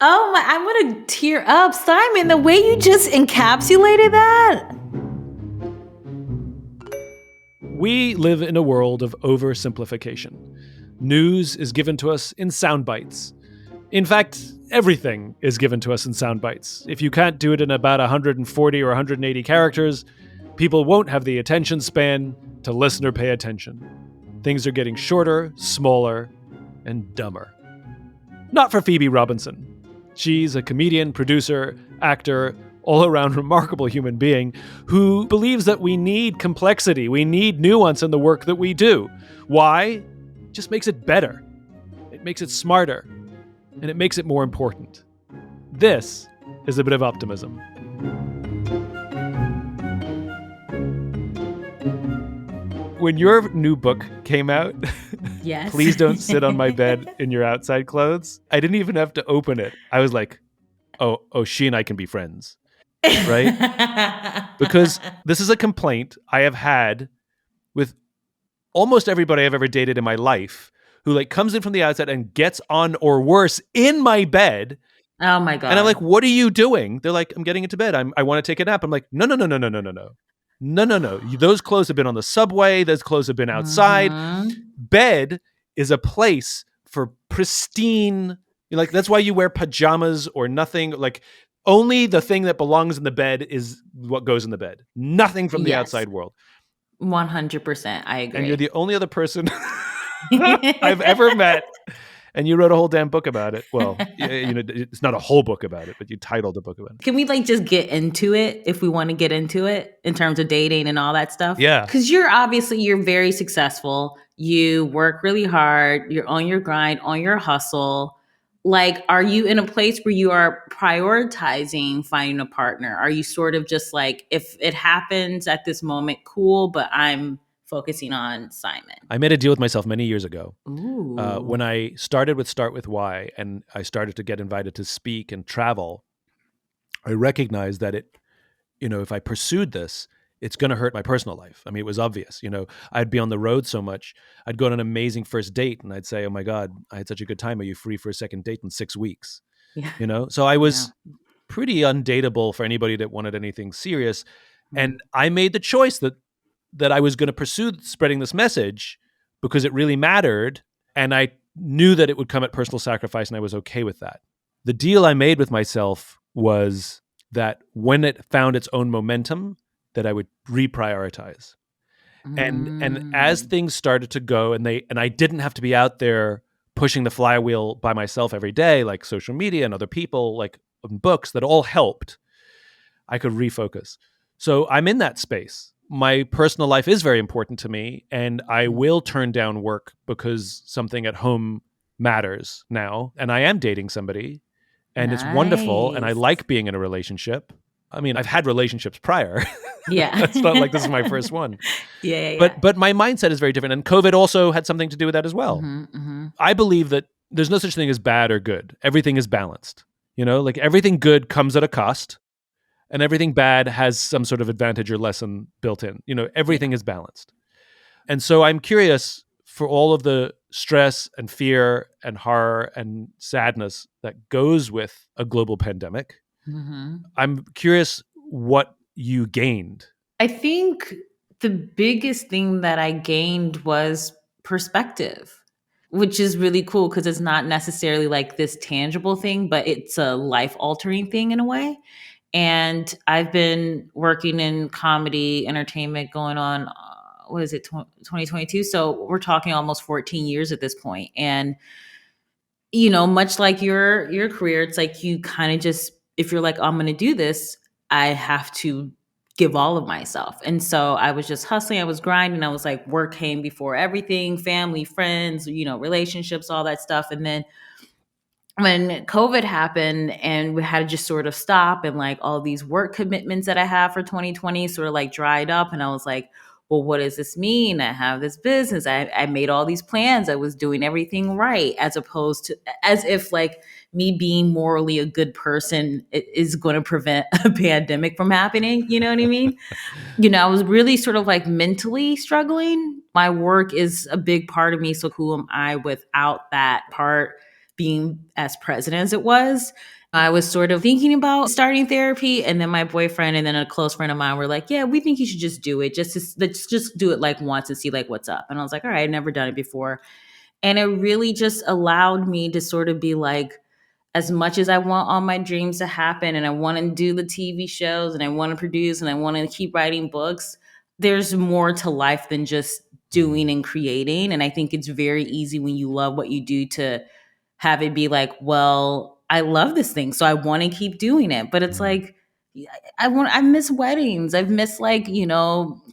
Oh my, I'm going to tear up. Simon, the way you just encapsulated that. We live in a world of oversimplification. News is given to us in sound bites. In fact, everything is given to us in sound bites. If you can't do it in about 140 or 180 characters, people won't have the attention span to listen or pay attention. Things are getting shorter, smaller, and dumber. Not for Phoebe Robinson. She's a comedian, producer, actor, all-around remarkable human being who believes that we need complexity, we need nuance in the work that we do. Why? It just makes it better. It makes it smarter. And it makes it more important. This is A Bit of Optimism. When your new book came out, Yes. Please Don't Sit on My Bed in Your Outside Clothes, I didn't even have to open it. I was like, oh, she and I can be friends, right? Because this is a complaint I have had with almost everybody I've ever dated in my life who like comes in from the outside and gets on or worse in my bed. Oh my God. And I'm like, what are you doing? They're like, I'm getting into bed. I want to take a nap. I'm like, no. No. Those clothes have been on the subway. Those clothes have been outside. Mhm. Bed is a place for pristine, like that's why you wear pajamas or nothing. Like only the thing that belongs in the bed is what goes in the bed. Nothing from the Yes. outside world. 100%. I agree. And you're the only other person I've ever met. And you wrote a whole damn book about it. Well, it's not a whole book about it, but you titled a book about it. Can we like just get into it if we want to get into it in terms of dating and all that stuff? Yeah. Because you're very successful. You work really hard. You're on your grind, on your hustle. Like, are you in a place where you are prioritizing finding a partner? Are you sort of just like, if it happens at this moment, cool, but I'm focusing on Simon? I made a deal with myself many years ago. Ooh. When I started with Start With Why and I started to get invited to speak and travel, I recognized that if I pursued this, it's going to hurt my personal life. I mean, it was obvious. I'd be on the road so much. I'd go on an amazing first date and I'd say, oh my God, I had such a good time. Are you free for a second date in 6 weeks? Yeah. So I was pretty undateable for anybody that wanted anything serious. And I made the choice that I was going to pursue spreading this message because it really mattered. And I knew that it would come at personal sacrifice and I was okay with that. The deal I made with myself was that when it found its own momentum, that I would reprioritize. And as things started to go and I didn't have to be out there pushing the flywheel by myself every day, like social media and other people, like books that all helped, I could refocus. So I'm in that space. My personal life is very important to me, and I will turn down work because something at home matters now. And I am dating somebody, and It's wonderful, and I like being in a relationship. I mean, I've had relationships prior. Yeah. It's not like this is my first one. Yeah. But my mindset is very different, and COVID also had something to do with that as well. I believe that there's no such thing as bad or good. Everything is balanced. Like everything good comes at a cost. And everything bad has some sort of advantage or lesson built in. Everything is balanced. And so I'm curious, for all of the stress and fear and horror and sadness that goes with a global pandemic, I'm curious what you gained. I think the biggest thing that I gained was perspective, which is really cool because it's not necessarily like this tangible thing, but it's a life-altering thing in a way. And I've been working in comedy, entertainment going on, 2022? So we're talking almost 14 years at this point. And, much like your career, it's like you kind of just, if you're like, I'm going to do this, I have to give all of myself. And so I was just hustling. I was grinding. I was like, work came before everything, family, friends, relationships, all that stuff. And then when COVID happened and we had to just sort of stop, and like all these work commitments that I have for 2020 sort of like dried up. And I was like, well, what does this mean? I have this business. I made all these plans. I was doing everything right, as if like me being morally a good person is going to prevent a pandemic from happening. You know what I mean? I was really sort of like mentally struggling. My work is a big part of me. So who am I without that part being as present as it was. I was sort of thinking about starting therapy, and then my boyfriend and then a close friend of mine were like, "Yeah, we think you should just do it. Let's just do it like once and see like what's up." And I was like, "All right, I've never done it before." And it really just allowed me to sort of be like, as much as I want all my dreams to happen and I want to do the TV shows and I want to produce and I want to keep writing books, there's more to life than just doing and creating. And I think it's very easy when you love what you do to have it be like, well, I love this thing, so I want to keep doing it. But it's like, I miss weddings. I've missed like,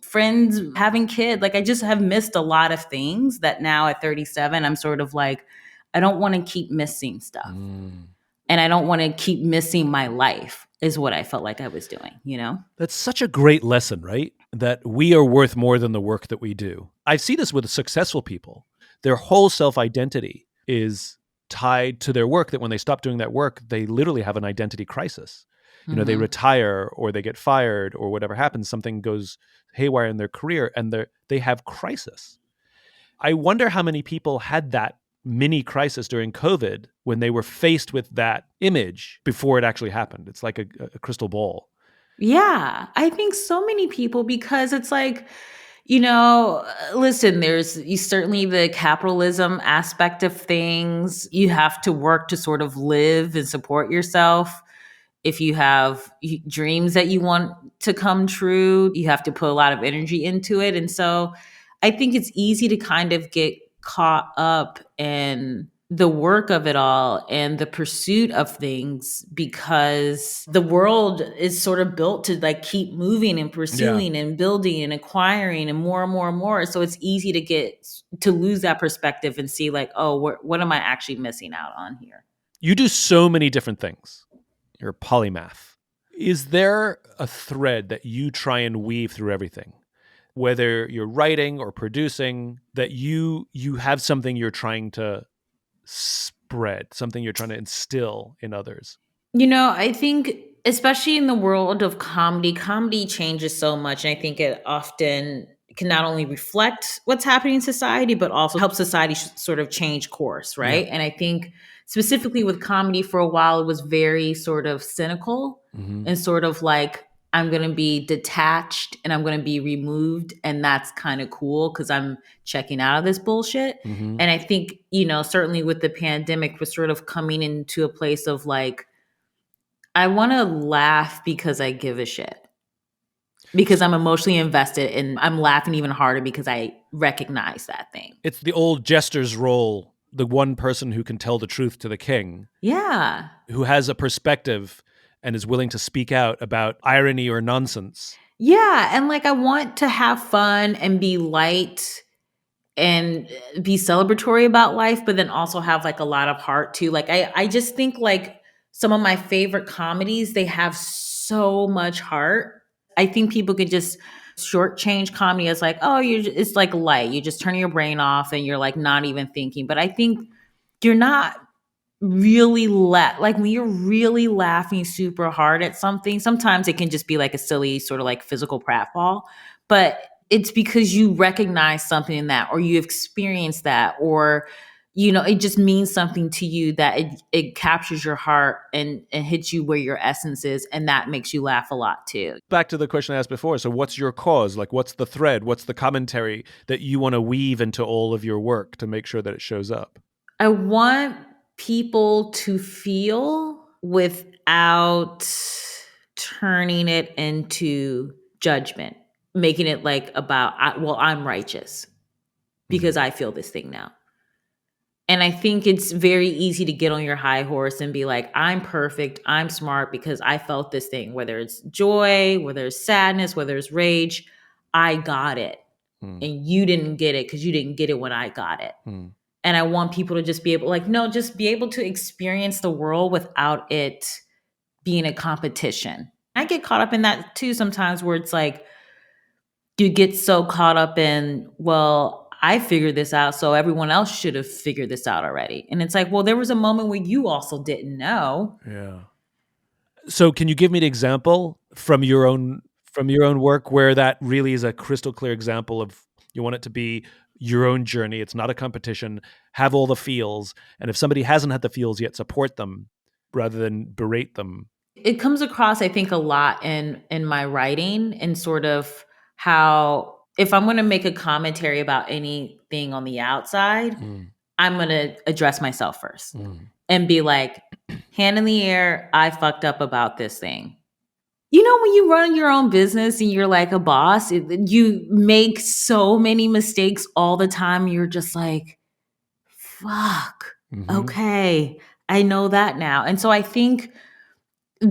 friends having kids. Like I just have missed a lot of things that now at 37, I'm sort of like, I don't want to keep missing stuff. And I don't want to keep missing my life is what I felt like I was doing. That's such a great lesson, right? That we are worth more than the work that we do. I see this with successful people. Their whole self-identity is tied to their work, that when they stop doing that work, they literally have an identity crisis. They retire or they get fired or whatever happens, something goes haywire in their career and they have crisis. I wonder how many people had that mini crisis during COVID when they were faced with that image before it actually happened. It's like a crystal ball. Yeah, I think so many people, because it's like, listen, there's certainly the capitalism aspect of things. You have to work to sort of live and support yourself. If you have dreams that you want to come true, you have to put a lot of energy into it. And so I think it's easy to kind of get caught up in the work of it all and the pursuit of things, because the world is sort of built to like keep moving and pursuing and building and acquiring and more and more and more. So it's easy to lose that perspective and see like, oh, what am I actually missing out on here? You do so many different things. You're a polymath. Is there a thread that you try and weave through everything? Whether you're writing or producing, that you have something you're trying to spread, something you're trying to instill in others? I think especially in the world of comedy changes so much. And I think it often can not only reflect what's happening in society, but also help society sort of change course, Yeah. right? And I think specifically with comedy, for a while, it was very sort of cynical and sort of like, I'm going to be detached and I'm going to be removed. And that's kind of cool because I'm checking out of this bullshit. And I think, certainly with the pandemic, we're sort of coming into a place of like, I want to laugh because I give a shit. Because I'm emotionally invested and I'm laughing even harder because I recognize that thing. It's the old jester's role, the one person who can tell the truth to the king. Yeah. Who has a perspective and is willing to speak out about irony or nonsense. Yeah. And like, I want to have fun and be light and be celebratory about life, but then also have like a lot of heart too. Like, I just think like some of my favorite comedies, they have so much heart. I think people could just shortchange comedy as like, oh, it's like light. You just turn your brain off and you're like not even thinking. But I think you're not really like when you're really laughing super hard at something, sometimes it can just be like a silly sort of like physical pratfall, but it's because you recognize something in that, or you experience that, or it just means something to you, that it captures your heart and hits you where your essence is, and that makes you laugh a lot too. Back to the question I asked before. So what's your cause? Like, what's the thread? What's the commentary that you want to weave into all of your work to make sure that it shows up? I want people to feel without turning it into judgment, making it like about, well, I'm righteous because I feel this thing now. And I think it's very easy to get on your high horse and be like, I'm perfect, I'm smart because I felt this thing, whether it's joy, whether it's sadness, whether it's rage, I got it. And you didn't get it because you didn't get it when I got it. And I want people to just be able, like, no, just be able to experience the world without it being a competition. I get caught up in that too sometimes, where it's like, you get so caught up in, well, I figured this out, so everyone else should have figured this out already. And it's like, well, there was a moment where you also didn't know. Yeah. So can you give me an example from your own work where that really is a crystal clear example of, you want it to be, your own journey. It's not a competition. Have all the feels. And if somebody hasn't had the feels yet, support them rather than berate them. It comes across, I think, a lot in my writing, and sort of how if I'm going to make a commentary about anything on the outside, Mm, I'm going to address myself first mm. and be like, hand in the air, I fucked up about this thing. You know, when you run your own business and you're like a boss, you make so many mistakes all the time. You're just like, fuck, Mm-hmm. okay, I know that now. And so I think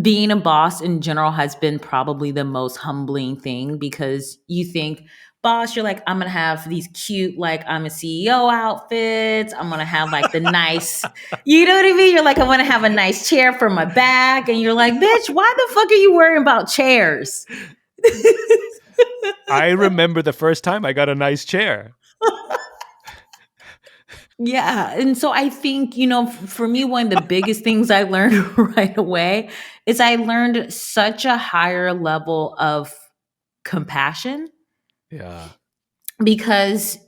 being a boss in general has been probably the most humbling thing, because you think, boss, you're like, I'm gonna have these cute, like, I'm a CEO outfits. I'm gonna have like the nice, you know what I mean? You're like, I'm gonna have a nice chair for my back. And you're like, bitch, why the fuck are you worrying about chairs? I remember the first time I got a nice chair. Yeah. And so I think, for me, one of the biggest things I learned right away is I learned such a higher level of compassion, Yeah. because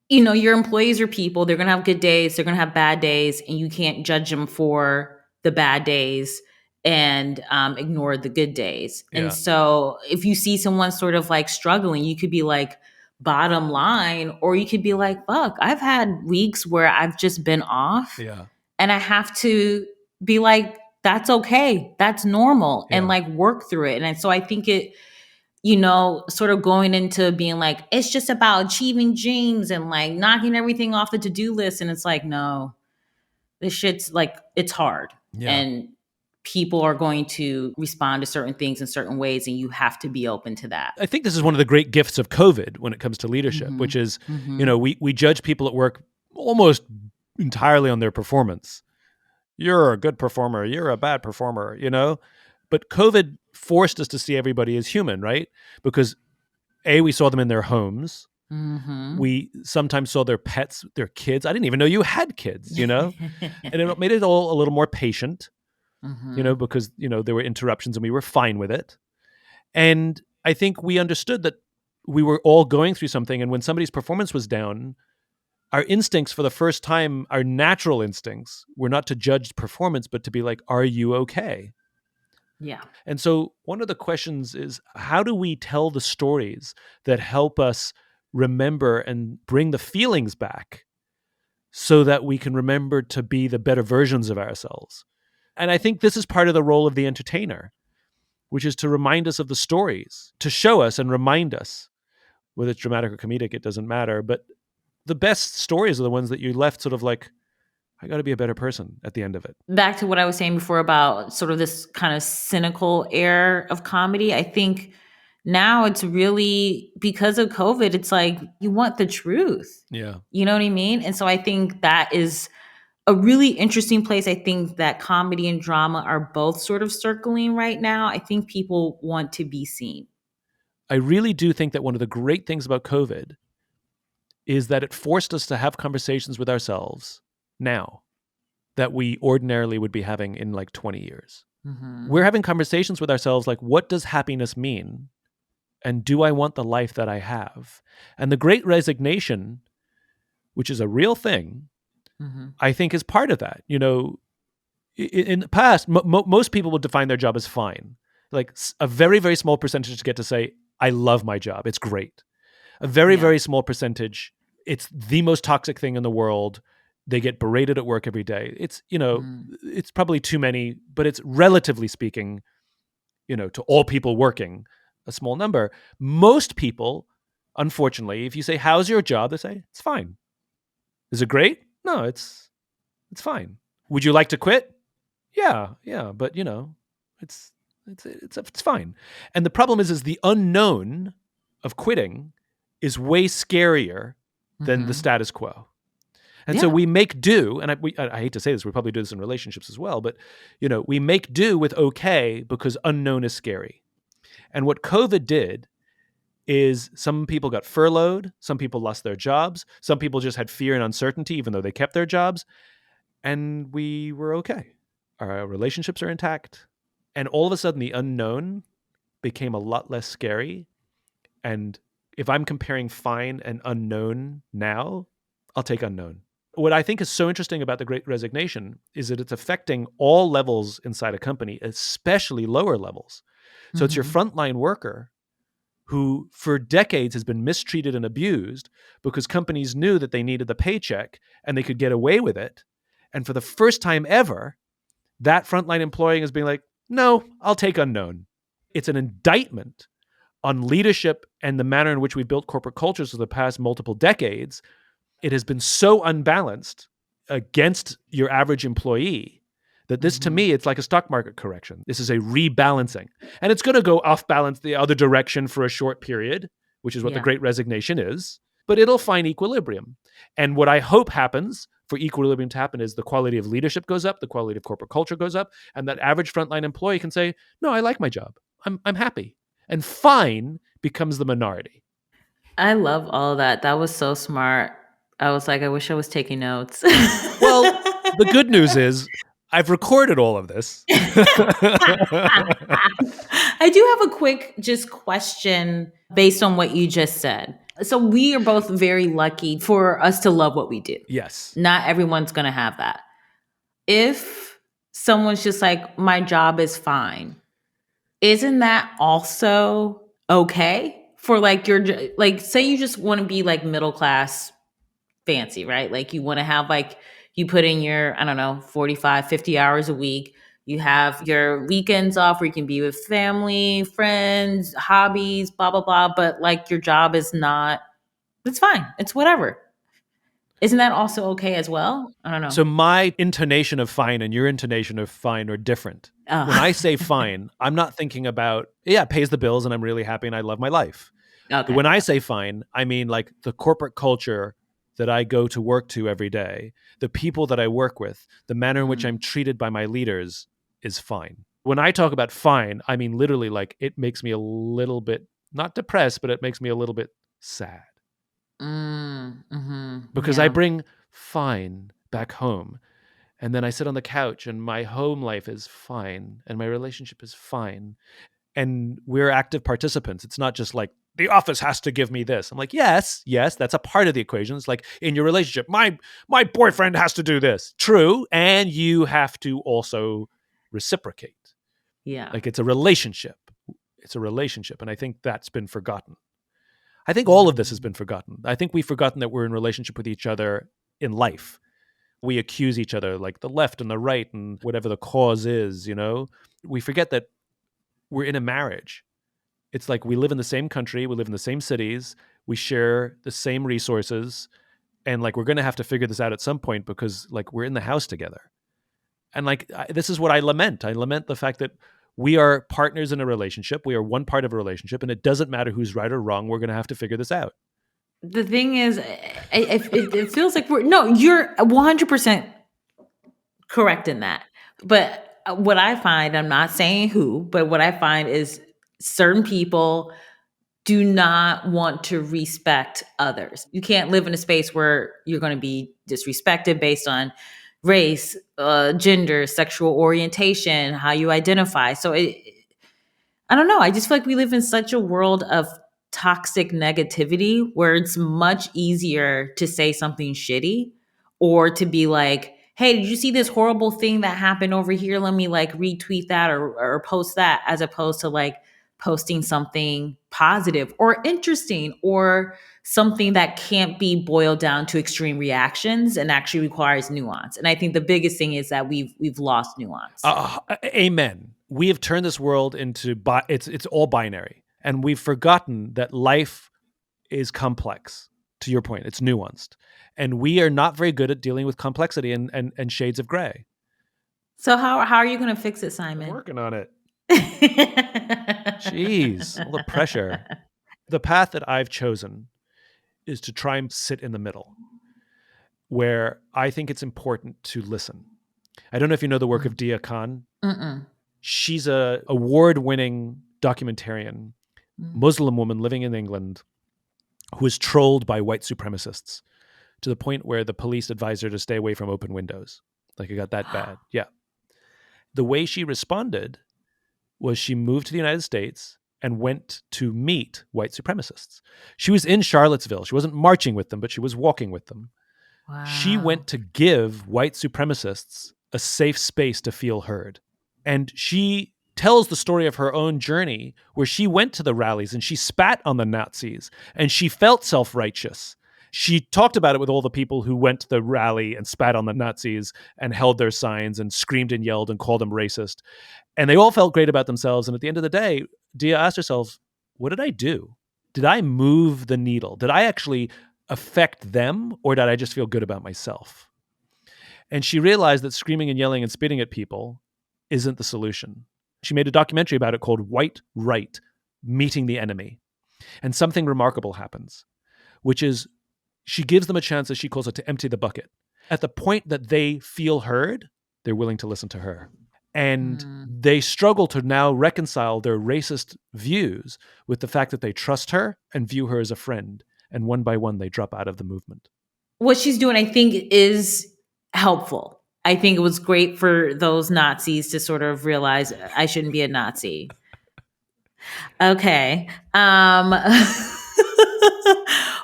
your employees are people. They're going to have good days, they're going to have bad days, and you can't judge them for the bad days and ignore the good days. And Yeah. so if you see someone sort of like struggling, you could be like, bottom line, or you could be like, fuck, I've had weeks where I've just been off, Yeah. and I have to be like, that's okay, that's normal, and Yeah. like work through it. And so I think sort of going into being like, it's just about achieving dreams and like knocking everything off the to-do list. And it's like, no, this shit's like, it's hard. Yeah. And people are going to respond to certain things in certain ways. And you have to be open to that. I think this is one of the great gifts of COVID when it comes to leadership, Mm-hmm. which is, Mm-hmm. we judge people at work almost entirely on their performance. You're a good performer. You're a bad performer, But COVID forced us to see everybody as human, right? Because we saw them in their homes. Mm-hmm. We sometimes saw their pets, their kids. I didn't even know you had kids, And it made it all a little more patient, Mm-hmm. because, there were interruptions and we were fine with it. And I think we understood that we were all going through something. And when somebody's performance was down, our instincts for the first time, our natural instincts were not to judge performance, but to be like, are you okay? Yeah. And so one of the questions is, how do we tell the stories that help us remember and bring the feelings back so that we can remember to be the better versions of ourselves? And I think this is part of the role of the entertainer, which is to remind us of the stories, to show us and remind us, whether it's dramatic or comedic, it doesn't matter. But the best stories are the ones that you left sort of like, I got to be a better person at the end of it. Back to what I was saying before about sort of this kind of cynical air of comedy, I think now it's really because of COVID, it's like you want the truth. Yeah. You know what I mean? And so I think that is a really interesting place. I think that comedy and drama are both sort of circling right now. I think people want to be seen. I really do think that one of the great things about COVID is that it forced us to have conversations with ourselves now that we ordinarily would be having in like 20 years. Mm-hmm. We're having conversations with ourselves like, what does happiness mean? And do I want the life that I have? And the great resignation, which is a real thing, Mm-hmm. I think is part of that. In the past, most people would define their job as fine. Like a very, very small percentage get to say, I love my job. It's great. A very, Yeah. very small percentage, it's the most toxic thing in the world. They get berated at work every day. It's, it's probably too many, but it's relatively speaking, to all people working, a small number. Most people, unfortunately, if you say, how's your job? They say, it's fine. Is it great? No, it's fine. Would you like to quit? Yeah, but it's fine. And the problem is the unknown of quitting is way scarier than the Mm-hmm. status quo. And so Yeah. we make do, and I hate to say this, we probably do this in relationships as well, but we make do with okay because unknown is scary. And what COVID did is some people got furloughed, some people lost their jobs, some people just had fear and uncertainty even though they kept their jobs, and we were okay. Our relationships are intact, and all of a sudden the unknown became a lot less scary, and If I'm comparing fine and unknown now, I'll take unknown. What I think is so interesting about the Great Resignation is that it's affecting all levels inside a company, especially lower levels. So it's your Mm-hmm. frontline worker who for decades has been mistreated and abused because companies knew that they needed the paycheck and they could get away with it. And for the first time ever, that frontline employee is being like, no, I'll take unknown. It's an indictment on leadership and the manner in which we built corporate cultures for the past multiple decades. It has been so unbalanced against your average employee that this, to Mm-hmm. me, it's like a stock market correction. This is a rebalancing. And it's going to go off balance the other direction for a short period, which is what the Yeah. Great Resignation is, but it'll find equilibrium. And what I hope happens for equilibrium to happen is the quality of leadership goes up, the quality of corporate culture goes up, and that average frontline employee can say, no, I like my job. I'm happy. And fine becomes the minority. I love all of that. That was so smart. I was like, I wish I was taking notes. Well, the good news is I've recorded all of this. I do have a quick just question based on what you just said. So we are both very lucky for us to love what we do. Yes. Not everyone's going to have that. If someone's just like, my job is fine, isn't that also okay? For like your, like, say you just want to be like middle class fancy, right? Like you want to have like, you put in your, I don't know, 45, 50 hours a week. You have your weekends off where you can be with family, friends, hobbies, blah, blah, blah. But like your job is not, it's fine. It's whatever. Isn't that also okay as well? I don't know. So my intonation of fine and your intonation of fine are different. When I Oh, say fine, I'm not thinking about, yeah, it pays the bills and I'm really happy and I love my life. okay. When I say fine, I mean like the corporate culture that I go to work to every day, the people that I work with, the manner in which Mm, I'm treated by my leaders is fine. When I talk about fine, I mean literally like it makes me a little bit, not depressed, but it makes me a little bit sad because I yeah. bring fine back home. And then I sit on the couch and my home life is fine and my relationship is fine. And we're active participants. It's not just like the office has to give me this. I'm like, yes, that's a part of the equation. It's like in your relationship, my boyfriend has to do this. True. And you have to also reciprocate. Yeah. Like it's a relationship. It's a relationship. And I think that's been forgotten. I think all of this has Mm, been forgotten. I think we've forgotten that we're in relationship with each other in life. We accuse each other, like the left and the right, and whatever the cause is, we forget that we're in a marriage. It's like we live in the same country, we live in the same cities, we share the same resources, and like we're going to have to figure this out at some point because like we're in the house together. And like this is what I lament. I lament the fact that we are partners in a relationship. We are one part of a relationship, and it doesn't matter who's right or wrong. We're going to have to figure this out. the thing is, it feels like we're, no, you're 100% correct in that. But what I find, I'm not saying who, but what I find is certain people do not want to respect others. You can't live in a space where you're going to be disrespected based on race, gender, sexual orientation, how you identify. So I don't know. I just feel like we live in such a world of toxic negativity where it's much easier to say something shitty or to be like, hey, did you see this horrible thing that happened over here? Let me like retweet that or post that, as opposed to like posting something positive or interesting or something that can't be boiled down to extreme reactions and actually requires nuance. And I think the biggest thing is that we've lost nuance. Amen. We have turned this world into it's all binary, and we've forgotten that life is complex. To your point, it's nuanced, and we are not very good at dealing with complexity and shades of gray. So how are you going to fix it, I'm Simon? working on it. Jeez, all the pressure. The path that I've chosen is to try and sit in the middle, where I think it's important to listen. I don't know if you know the work of Dia Khan. Mm-mm. She's a award-winning documentarian, Mm. Muslim woman living in England who was trolled by white supremacists to the point where the police advised her to stay away from open windows. Like it got that bad. Yeah. The way she responded was she moved to the United States and went to meet white supremacists. She was in Charlottesville. She wasn't marching with them, but she was walking with them. She Wow. went to give white supremacists a safe space to feel heard. And she tells the story of her own journey where she went to the rallies and she spat on the Nazis and she felt self-righteous. She talked about it with all the people who went to the rally and spat on the Nazis and held their signs and screamed and yelled and called them racist. And they all felt great about themselves. And at the end of the day, Dia asked herself, what did I do? Did I move the needle? Did I actually affect them, or did I just feel good about myself? And she realized that screaming and yelling and spitting at people isn't the solution. She made a documentary about it called White Right, Meeting the Enemy. And something remarkable happens, which is she gives them a chance, as she calls it, to empty the bucket. At the point that they feel heard, they're willing to listen to her. And they struggle to now reconcile their racist views with the fact that they trust her and view her as a friend. And one by one, they drop out of the movement. What she's doing, I think, is helpful. I think it was great for those Nazis to sort of realize I shouldn't be a Nazi. Okay.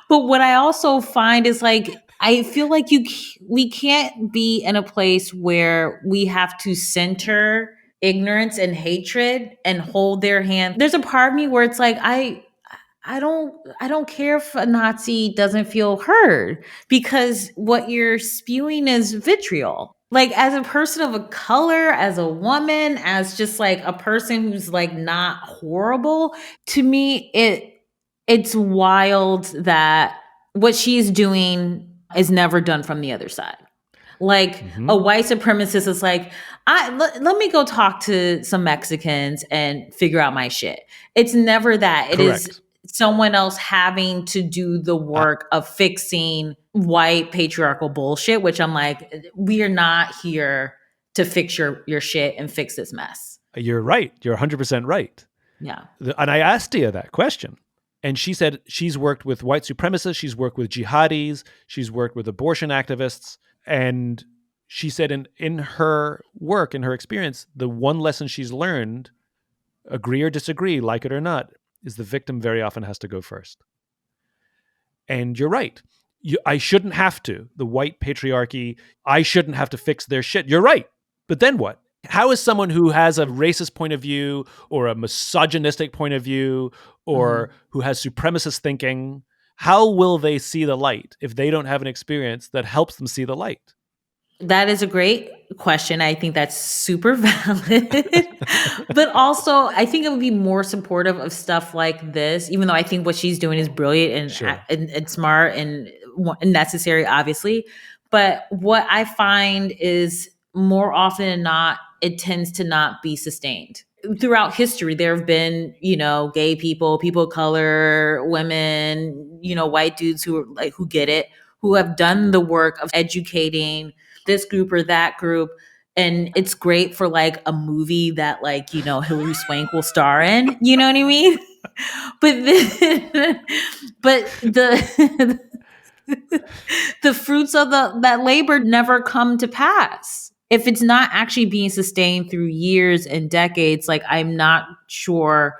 But what I also find is like, I feel like we can't be in a place where we have to center ignorance and hatred and hold their hand. There's a part of me where it's like, I don't care if a Nazi doesn't feel heard, because what you're spewing is vitriol. Like, as a person of a color, as a woman, as just like a person who's like not horrible, to me it's wild that what she's doing is never done from the other side. Like, a white supremacist is like, let me go talk to some Mexicans and figure out my shit. It's never that. It is Correct. someone else having to do the work of fixing white patriarchal bullshit, which I'm like, we are not here to fix your shit and fix this mess. You're right. You're 100% right. Yeah. And I asked Dia that question. And she said she's worked with white supremacists, she's worked with jihadis, she's worked with abortion activists. And she said in her work, in her experience, the one lesson she's learned, agree or disagree, like it or not, is the victim very often has to go first. And you're right. I shouldn't have to. The white patriarchy, I shouldn't have to fix their shit. You're right. But then what? How is someone who has a racist point of view or a misogynistic point of view or who has supremacist thinking, how will they see the light if they don't have an experience that helps them see the light? That is a great question. I think that's super valid. But also, I think it would be more supportive of stuff like this, even though I think what she's doing is brilliant and, Sure. and smart and necessary, obviously. But what I find is, more often than not, it tends to not be sustained. Throughout history, there have been, gay people, people of color, women, white dudes who are like, who get it, who have done the work of educating this group or that group. And it's great for like a movie that, like, Hilary Swank will star in, you know what I mean? But the the fruits of that labor never come to pass. If it's not actually being sustained through years and decades, like, I'm not sure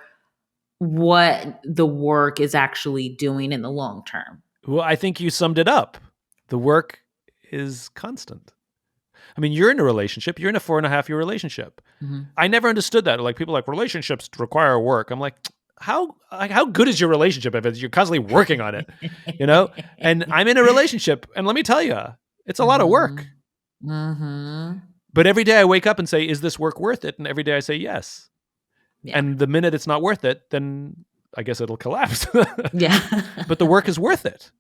what the work is actually doing in the long term. Well, I think you summed it up. The work is constant. I mean, you're in a relationship. You're in a 4.5-year relationship. I never understood that. Like, people are like, relationships require work. I'm like, how good is your relationship if you're constantly working on it, And I'm in a relationship, and let me tell you, it's a lot of work. But every day I wake up and say, is this work worth it? And every day I say yes. Yeah. And the minute it's not worth it, then I guess it'll collapse. Yeah. But the work is worth it,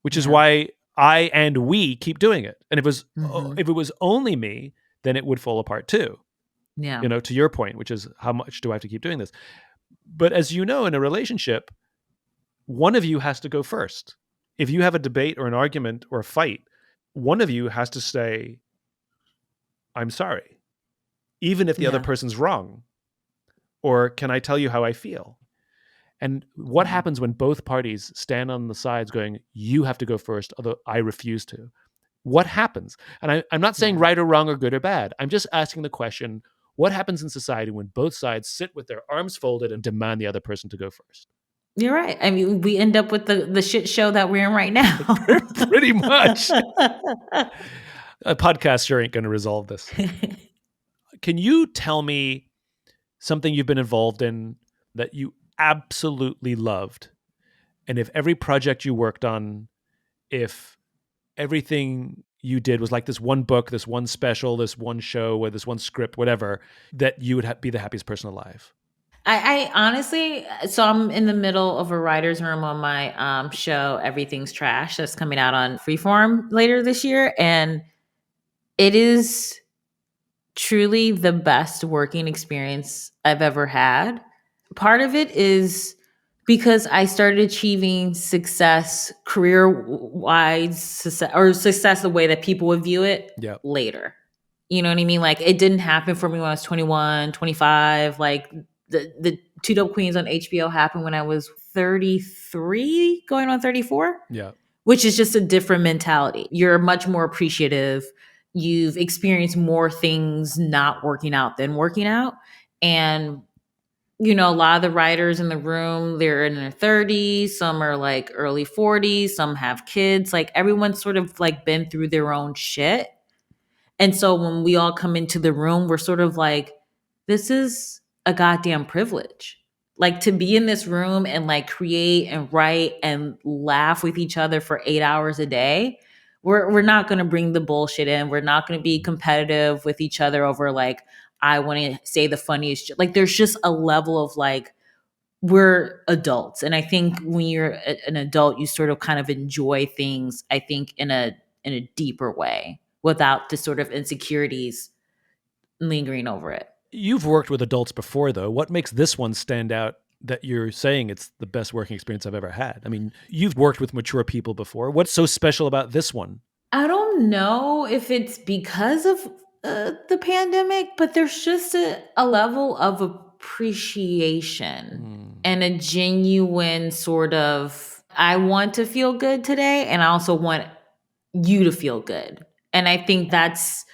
which is why I and we keep doing it. And if it was only me, then it would fall apart too. Yeah. To your point, which is, how much do I have to keep doing this? But as you know, in a relationship, one of you has to go first. If you have a debate or an argument or a fight, one of you has to say, I'm sorry, even if the other person's wrong. Or, can I tell you how I feel? And what happens when both parties stand on the sides going, you have to go first, although I refuse to? What happens? And I'm not saying right or wrong or good or bad. I'm just asking the question, What happens in society when both sides sit with their arms folded and demand the other person to go first? You're right. I mean, we end up with the shit show that we're in right now. Pretty much. A podcast sure ain't going to resolve this. Can you tell me something you've been involved in that you absolutely loved? And if every project you worked on, if everything you did was like this one book, this one special, this one show, or this one script, whatever, that you would be the happiest person alive? I honestly, so I'm in the middle of a writer's room on my show, Everything's Trash, that's coming out on Freeform later this year. And it is truly the best working experience I've ever had. Part of it is because I started achieving success career-wide success, or success the way that people would view it Yeah. later. You know what I mean? Like, it didn't happen for me when I was 21, 25. Like, the Two Dope Queens on HBO happened when I was 33, going on 34. Yeah. Which is just a different mentality. You're much more appreciative. You've experienced more things not working out than working out. And, you know, a lot of the writers in the room, they're in their 30s, some are like early 40s, some have kids. Like, everyone's sort of like been through their own shit. And so when we all come into the room, we're sort of like, this is a goddamn privilege. Like, to be in this room and like create and write and laugh with each other for 8 hours a day. We're not going to bring the bullshit in. We're not going to be competitive with each other over like, I want to say the funniest shit. Like, there's just a level of like, we're adults. And I think when you're an adult, you sort of kind of enjoy things, I think, in a deeper way without the sort of insecurities lingering over it. You've worked with adults before, though. What makes this one stand out that you're saying it's the best working experience I've ever had? I mean, you've worked with mature people before. What's so special about this one? I don't know if it's because of the pandemic, but there's just a level of appreciation and a genuine sort of, I want to feel good today, and I also want you to feel good. And I think that's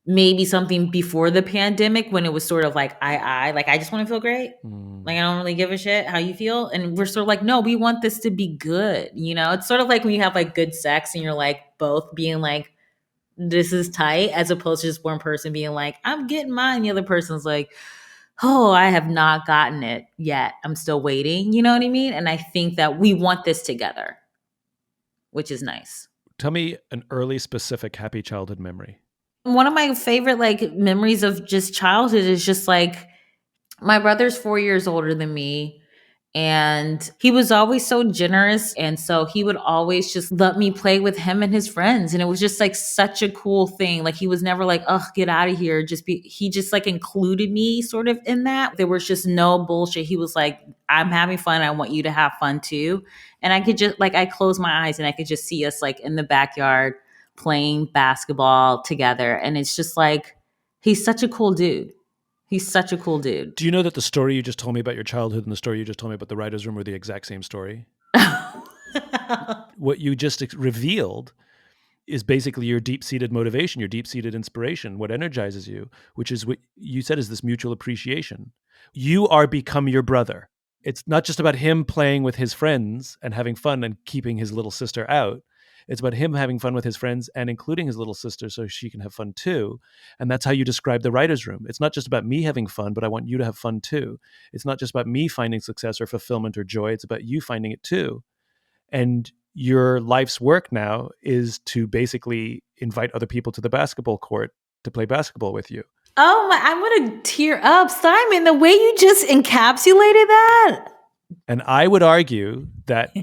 maybe something before the pandemic, when it was sort of like, like, I just want to feel great. Like, I don't really give a shit how you feel. And we're sort of like, no, we want this to be good. You know, it's sort of like when you have like good sex and you're like both being like, this is tight, as opposed to just one person being like, I'm getting mine. The other person's like, oh, I have not gotten it yet. I'm still waiting. You know what I mean? And I think that we want this together, which is nice. Tell me an early specific happy childhood memory. One of my favorite like memories of just childhood is just like, my brother's 4 years older than me. And he was always so generous. And so he would always just let me play with him and his friends. And it was just like such a cool thing. Like, he was never like, oh, get out of here. He just like included me sort of in that. There was just no bullshit. He was like, I'm having fun. I want you to have fun too. And I could just like, I closed my eyes and I could just see us like in the backyard playing basketball together. And it's just like, he's such a cool dude. He's such a cool dude. Do you know that the story you just told me about your childhood and the story you just told me about the writer's room were the exact same story? What you just revealed is basically your deep-seated motivation, your deep-seated inspiration, what energizes you, which is what you said is this mutual appreciation. You are become your brother. It's not just about him playing with his friends and having fun and keeping his little sister out. It's about him having fun with his friends and including his little sister so she can have fun too. And that's how you describe the writer's room. It's not just about me having fun, but I want you to have fun too. It's not just about me finding success or fulfillment or joy. It's about you finding it too. And your life's work now is to basically invite other people to the basketball court to play basketball with you. Oh my, I'm going to tear up. Simon, the way you just encapsulated that. And I would argue that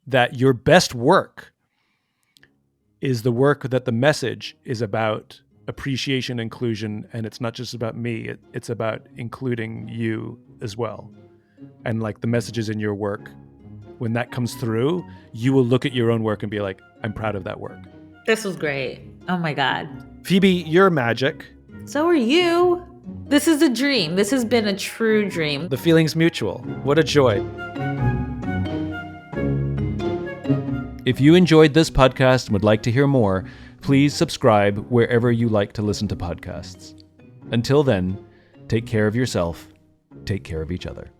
that your best work is the work that the message is about appreciation, inclusion, and it's not just about me, it's about including you as well. And like the messages in your work, when that comes through, you will look at your own work and be like, I'm proud of that work. This was great. Oh my God. Phoebe, you're magic. So are you. This is a dream. This has been a true dream. The feeling's mutual. What a joy. If you enjoyed this podcast and would like to hear more, please subscribe wherever you like to listen to podcasts. Until then, Take care of yourself. Take care of each other.